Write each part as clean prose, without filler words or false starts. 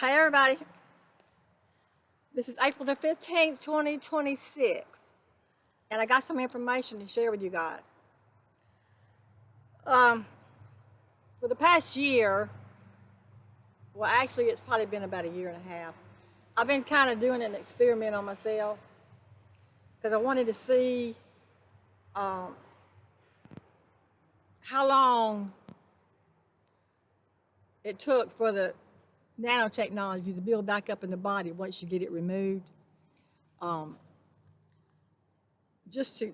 Hey everybody, this is April the 15th, 2026, and I got some information to share with you guys. Um, for the past year, well actually it's probably been about a year and a half, I've been kind of doing an experiment on myself because I wanted to see um, how long it took for the nanotechnology to build back up in the body once you get it removed. Um, just to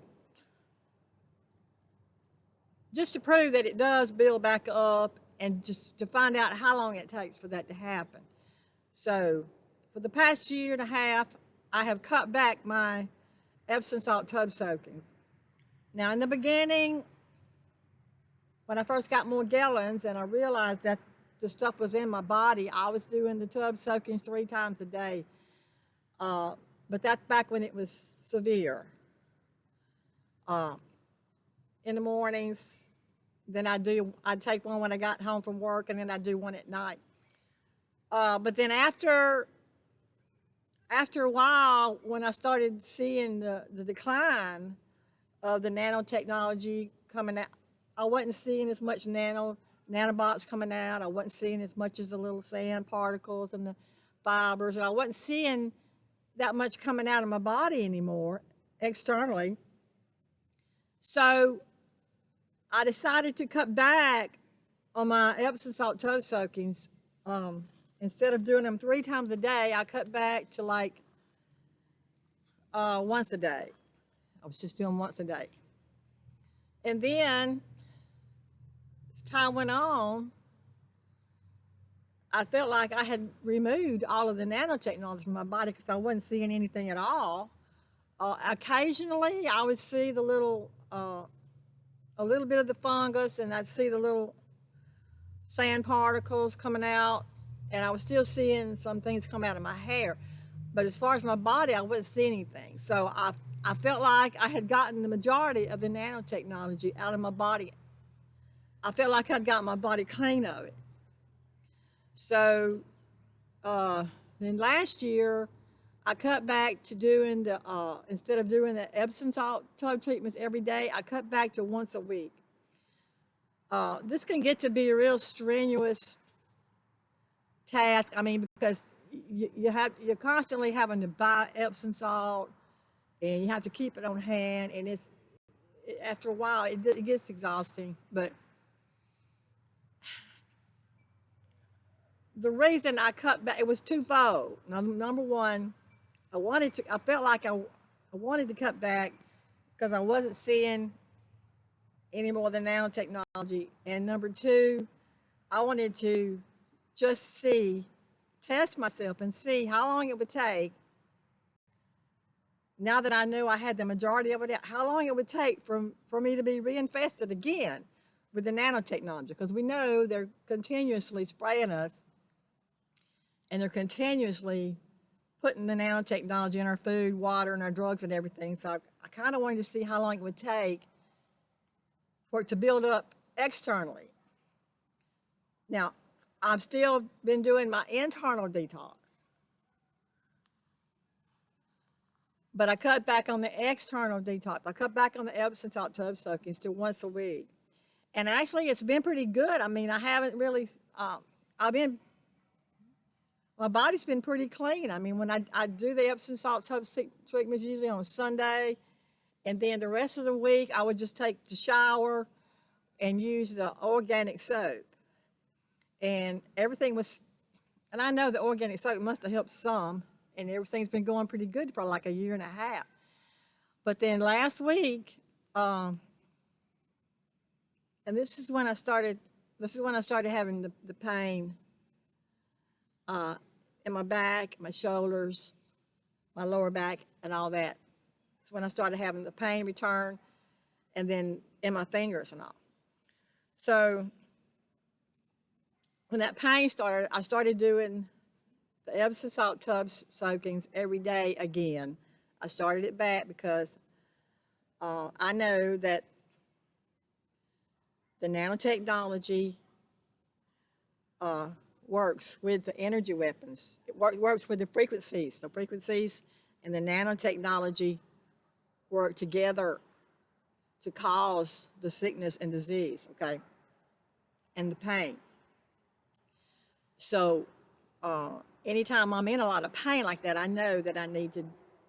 just to prove that it does build back up and just to find out how long it takes for that to happen. So for the past year and a half, I have cut back my Epsom salt tub soakings. Now in the beginning, when I first got more gallons and I realized that the stuff was in my body, I was doing the tub soakings 3 times a day. But that's back when it was severe. Uh, in the mornings, then I'd take one when I got home from work, and then I'd do one at night. But then after a while, when I started seeing the decline of the nanotechnology coming out, I wasn't seeing as much nanobots coming out. I wasn't seeing as much as the little sand particles and the fibers, and I wasn't seeing that much coming out of my body anymore externally. So I decided to cut back on my Epsom salt toe soakings. Instead of doing them 3 times a day, I cut back to like once a day. I was just doing once a day. And then as time went on, I felt like I had removed all of the nanotechnology from my body because I wasn't seeing anything at all. Occasionally, I would see a little bit of the fungus, and I'd see the little sand particles coming out, and I was still seeing some things come out of my hair. But as far as my body, I wouldn't see anything. So I felt like I had gotten the majority of the nanotechnology out of my body. I felt like I'd gotten my body clean of it. So then last year, I cut back to doing instead of doing the Epsom salt tub treatments every day, I cut back to once a week. This can get to be a real strenuous task. I mean, because you're constantly having to buy Epsom salt, and you have to keep it on hand, and after a while it gets exhausting. But the reason I cut back, it was twofold. Number one, I felt like I wanted to cut back because I wasn't seeing any more than nanotechnology. And number two, I wanted to just test myself and see how long it would take, now that I knew I had the majority of it out, how long it would take for me to be reinfested again with the nanotechnology. Because we know they're continuously spraying us, and they're continuously putting the nanotechnology in our food, water, and our drugs and everything. So I kind of wanted to see how long it would take for it to build up externally. Now, I've still been doing my internal detox, but I cut back on the external detox. I cut back on the Epsom salt tub soakings to once a week. And actually, it's been pretty good. I mean, I haven't really, my body's been pretty clean. I mean, when I do the Epsom salt tub treatments usually on Sunday, and then the rest of the week, I would just take the shower and use the organic soap. And and I know the organic soap must have helped some, and everything's been going pretty good for like a year and a half. But then last week, and this is when I started having the pain in my back, my shoulders, my lower back, and all that. It's when I started having the pain return, and then in my fingers and all. So when that pain started, I started doing the Epsom salt tub soakings every day again. I started it back because I know that the nanotechnology works with the energy weapons. It works with the frequencies. The frequencies and the nanotechnology work together to cause the sickness and disease, okay, and the pain. So anytime I'm in a lot of pain like that, I know that I need to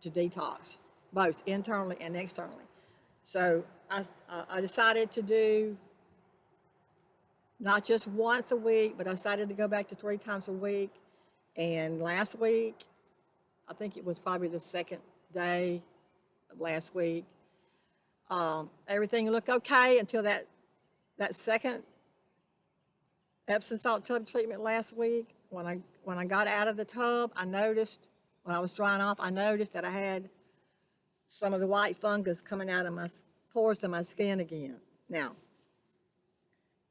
detox, both internally and externally. So I decided to do not just once a week, but I decided to go back to 3 times a week. And last week, I think it was probably the second day of last week, everything looked okay until that second Epsom salt tub treatment last week. When I got out of the tub, I noticed, when I was drying off, I noticed that I had some of the white fungus coming out of my pores to my skin again. Now,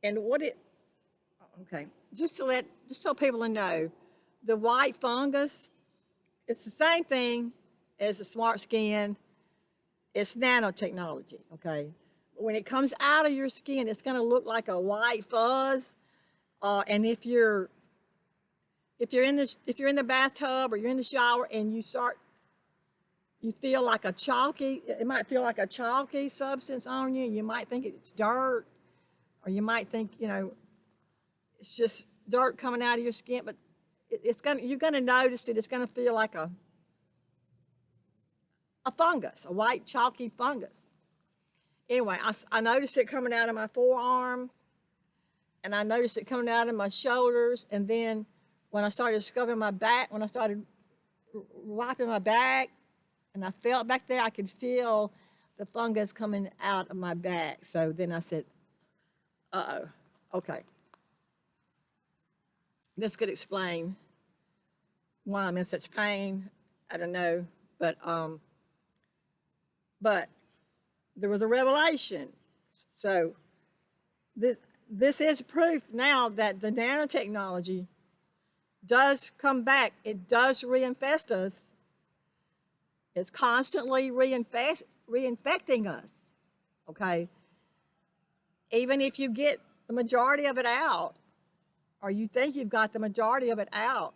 and okay, just so people know, the white fungus, it's the same thing as the smart skin. It's nanotechnology, okay? When it comes out of your skin, it's gonna look like a white fuzz. And if you're in the bathtub or you're in the shower and you feel like it might feel like a chalky substance on you. You might think it's dirt, or you might think, it's just dirt coming out of your skin, but you're gonna notice it. It's gonna feel like a fungus, a white chalky fungus. Anyway, I noticed it coming out of my forearm, and I noticed it coming out of my shoulders, and then when I started scrubbing my back, when I started wiping my back, and I felt back there, I could feel the fungus coming out of my back. So then I said, uh-oh, okay. This could explain why I'm in such pain. I don't know, but there was a revelation. So this is proof now that the nanotechnology does come back. It does reinfest us. It's constantly reinfecting us, okay? Even if you get the majority of it out, or you think you've got the majority of it out,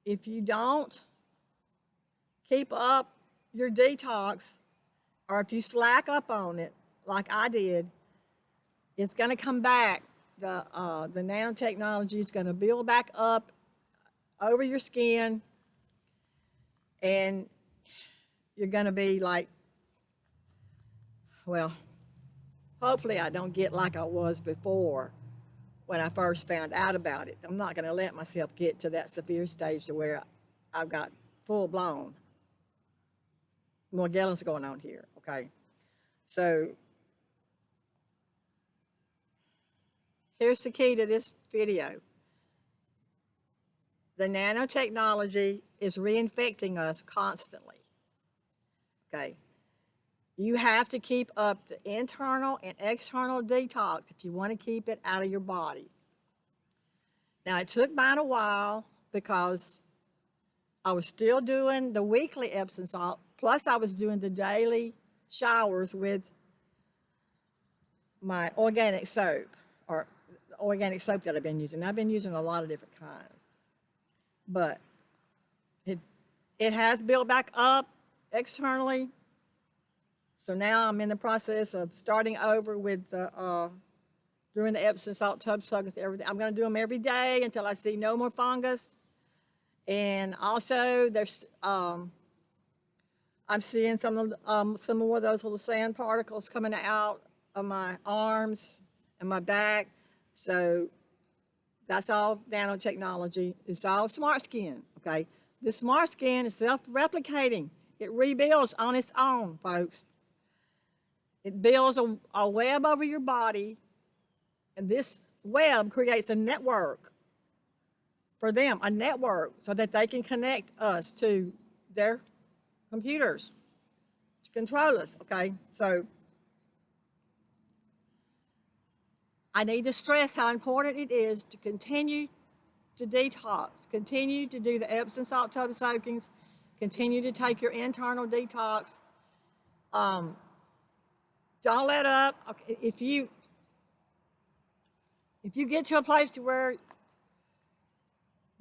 if you don't keep up your detox, or if you slack up on it, like I did, it's going to come back. The nanotechnology is going to build back up over your skin, and you're going to be like, well, hopefully I don't get like I was before when I first found out about it. I'm not going to let myself get to that severe stage to where I've got full-blown Morgellons going on here, okay? So here's the key to this video. The nanotechnology is reinfecting us constantly, okay? You have to keep up the internal and external detox if you want to keep it out of your body. Now, it took mine a while because I was still doing the weekly Epsom salt, plus I was doing the daily showers with my organic soap, or the organic soap that I've been using. I've been using a lot of different kinds. But it has built back up externally. So now I'm in the process of starting over with doing the Epsom salt tub soak with everything. I'm going to do them every day until I see no more fungus. And also, I'm seeing some more of those little sand particles coming out of my arms and my back. So that's all nanotechnology. It's all smart skin, okay? The smart skin is self-replicating. It rebuilds on its own, folks. It builds a web over your body, and this web creates a network for them, a network, so that they can connect us to their computers to control us, okay? So I need to stress how important it is to continue to detox, continue to do the Epsom salt tub soakings, continue to take your internal detox. Don't let up. Okay, if you get to a place to where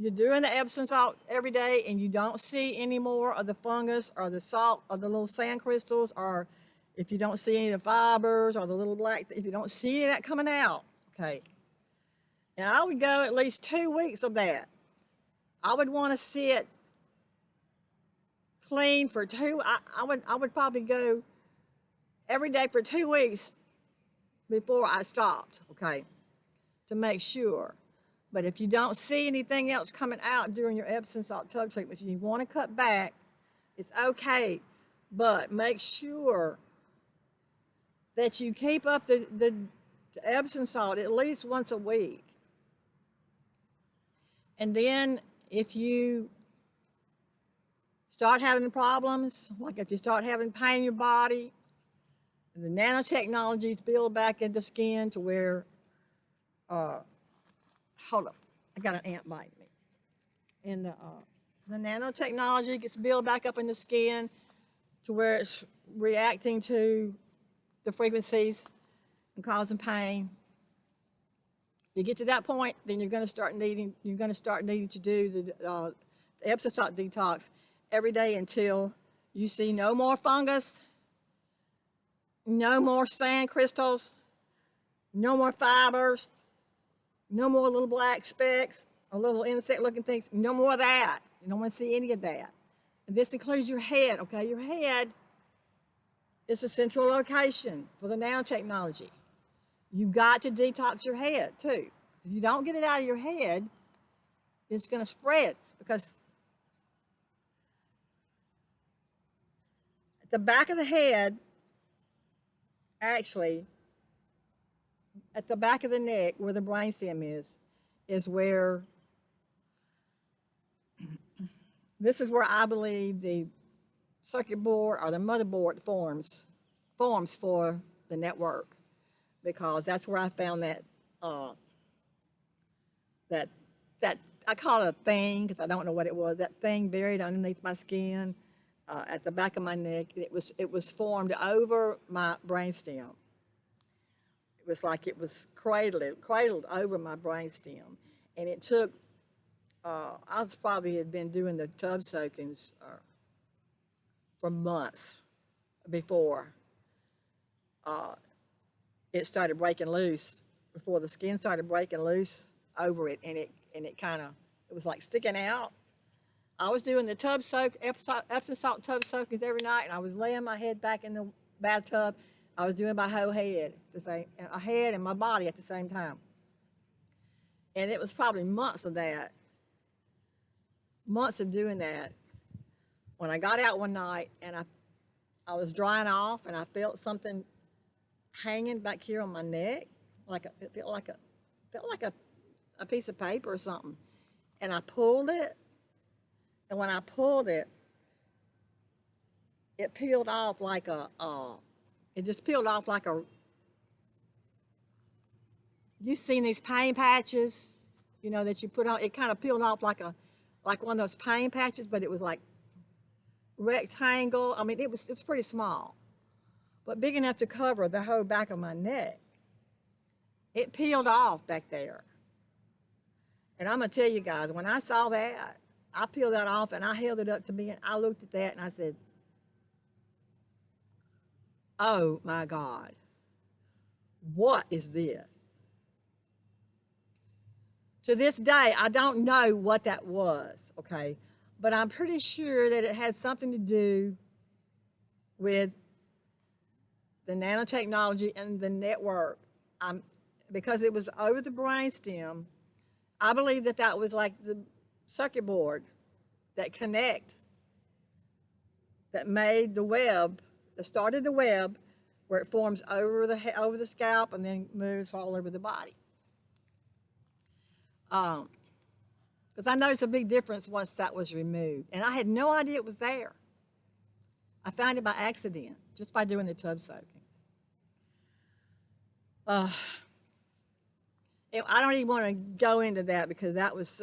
you're doing the Epsom salt every day and you don't see any more of the fungus or the salt or the little sand crystals, or if you don't see any of the fibers or the little black, if you don't see any of that coming out, okay. And I would go at least 2 weeks of that. I would want to see it clean for I would probably go every day for 2 weeks before I stopped, okay, to make sure. But if you don't see anything else coming out during your Epsom salt tub treatments and you want to cut back, it's okay. But make sure that you keep up the Epsom salt at least once a week. And then if you start having problems, like if you start having pain in your body, the nanotechnologies build back in the skin to where, hold up, I got an ant biting me. And the nanotechnology gets built back up in the skin to where it's reacting to the frequencies and causing pain. You get to that point, then you're going to start needing to do the Epsom salt detox every day until you see no more fungus, no more sand crystals, no more fibers, no more little black specks or little insect-looking things, no more of that. You don't want to see any of that. And this includes your head, okay? Your head is a central location for the nanotechnology. You got to detox your head too. If you don't get it out of your head, it's going to spread, because at the back of the head, actually, at the back of the neck where the brainstem is where, this is where I believe the circuit board or the motherboard forms for the network, because that's where I found that that I call it a thing because I don't know what it was. That thing buried underneath my skin at the back of my neck. It was formed over my brainstem. It was like it was cradled over my brainstem, and it took. I probably had been doing the tub soakings for months before it started breaking loose. Before the skin started breaking loose over it, and it kind of, it was like sticking out. I was doing the Epsom salt tub soakings every night, and I was laying my head back in the bathtub. I was doing my whole head, a head and my body at the same time. And it was probably months of that, months of doing that. When I got out one night and I was drying off, and I felt something hanging back here on my neck, it felt like a piece of paper or something. And I pulled it, and when I pulled it, it peeled off like it just peeled off like you've seen these pain patches, that you put on. It kind of peeled off like one of those pain patches, but it was like rectangle. I mean, it's pretty small, but big enough to cover the whole back of my neck. It peeled off back there. And I'm going to tell you guys, when I saw that, I peeled that off and I held it up to me, and I looked at that and I said, oh my God, what is this? To this day, I don't know what that was, okay? But I'm pretty sure that it had something to do with the nanotechnology and the network. Because it was over the brainstem, I believe that was like the circuit board that made the web, that started the web, where it forms over the scalp and then moves all over the body. Because I noticed a big difference once that was removed, and I had no idea it was there. I found it by accident, just by doing the tub soakings. I don't even want to go into that, because that was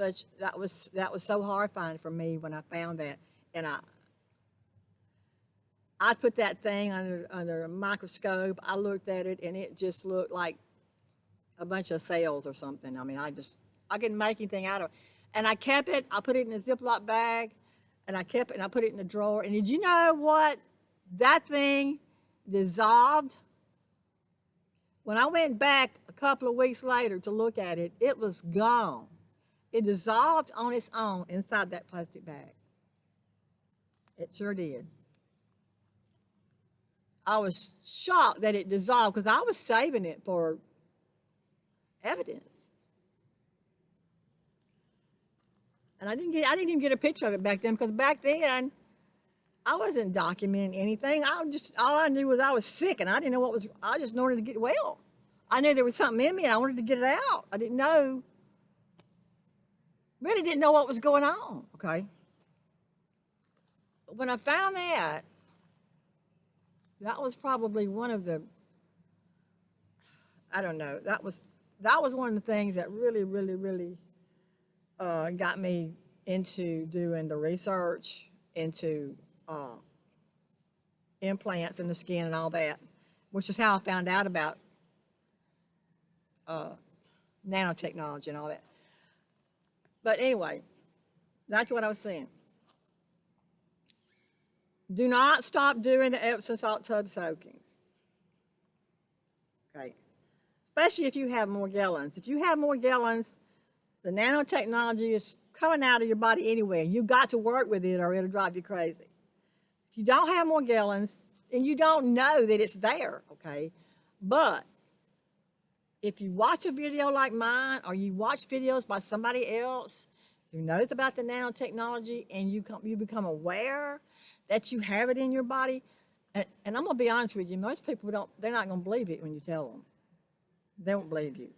so horrifying for me when I found that, and I put that thing under a microscope. I looked at it, and it just looked like a bunch of cells or something. I mean, I couldn't make anything out of it. And I kept it. I put it in a Ziploc bag, and I kept it, and I put it in the drawer. And did you know what? That thing dissolved. When I went back a couple of weeks later to look at it, it was gone. It dissolved on its own inside that plastic bag. It sure did. I was shocked that it dissolved because I was saving it for evidence. And I didn't even get a picture of it back then because back then I wasn't documenting anything. All I knew was I was sick and I didn't know what was. I just wanted to get well. I knew there was something in me and I wanted to get it out. I didn't know. Really didn't know what was going on. Okay. But when I found that, that was probably one of the. I don't know. That was one of the things that really got me into doing the research into implants in the skin and all that, which is how I found out about nanotechnology and all that. But anyway, that's what I was saying. Do not stop doing the Epsom salt tub soaking. Okay. Especially if you have more gallons. If you have more gallons, the nanotechnology is coming out of your body anyway. You've got to work with it or it'll drive you crazy. If you don't have more gallons, and you don't know that it's there, okay? But if you watch a video like mine or you watch videos by somebody else who knows about the nanotechnology and you become aware that you have it in your body, and I'm going to be honest with you, most people they're not going to believe it when you tell them. They won't believe you.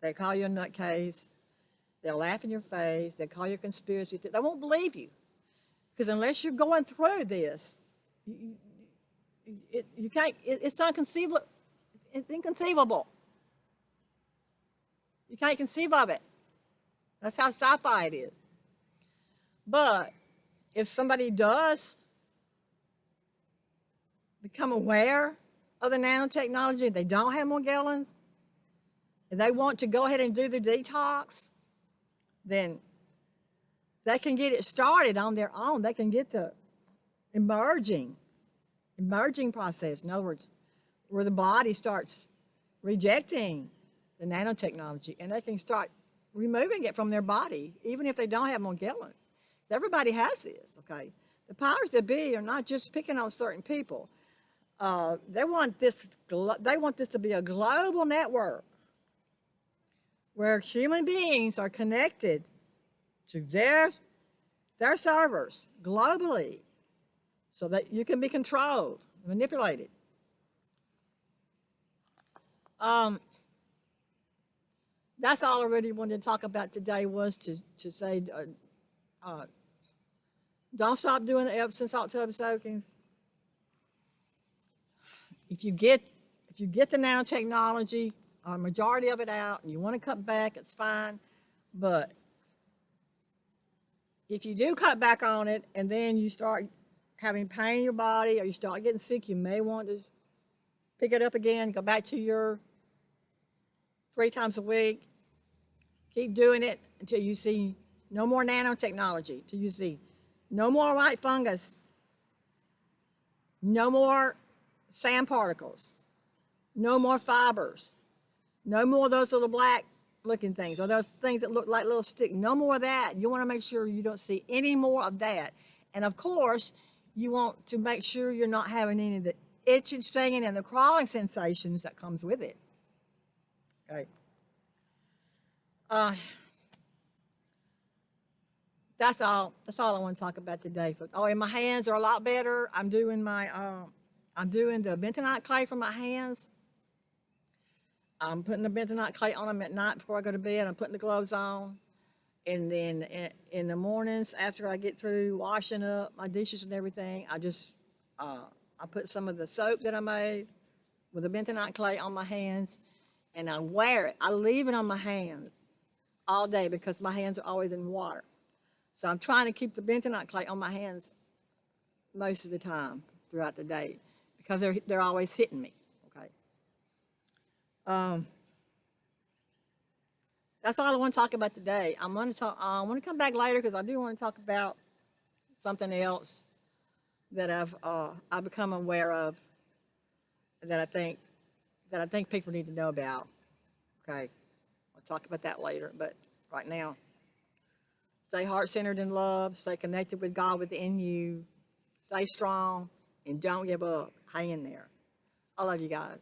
They call you a nutcase. They'll laugh in your face. They'll call you a conspiracy. They won't believe you. Because unless you're going through this, you can't, it's inconceivable. It's inconceivable. You can't conceive of it. That's how sci-fi it is. But if somebody does become aware of the nanotechnology, they don't have more gallons, and they want to go ahead and do the detox, then they can get it started on their own. They can get the emerging process. In other words, where the body starts rejecting the nanotechnology, and they can start removing it from their body, even if they don't have more gallons. Everybody has this, okay? The powers that be are not just picking on certain people. They want this to be a global network where human beings are connected to their servers globally so that you can be controlled, manipulated. That's all I really wanted to talk about today was to say don't stop doing the Epsom salt tub soaking. If you get the nanotechnology, a majority of it out, and you want to cut back, it's fine. But if you do cut back on it, and then you start having pain in your body, or you start getting sick, you may want to pick it up again, go back to your 3 times a week. Keep doing it until you see no more nanotechnology, till you see no more white fungus, no more sand particles, no more fibers, no more of those little black looking things or those things that look like little sticks. No more of that. You want to make sure you don't see any more of that. And of course, you want to make sure you're not having any of the itching, stinging, and the crawling sensations that comes with it. Okay. That's all I want to talk about today. Oh, and my hands are a lot better. I'm doing the bentonite clay for my hands. I'm putting the bentonite clay on them at night before I go to bed. I'm putting the gloves on. And then in the mornings after I get through washing up my dishes and everything, I put some of the soap that I made with the bentonite clay on my hands, and I wear it. I leave it on my hands all day because my hands are always in water. So I'm trying to keep the bentonite clay on my hands most of the time throughout the day because they're always hitting me. Okay. That's all I want to talk about today. I'm going to talk. I want to come back later because I do want to talk about something else that I've become aware of that I think people need to know about. Okay, I'll talk about that later. But right now, stay heart centered in love. Stay connected with God within you. Stay strong and don't give up. Hang in there. I love you guys.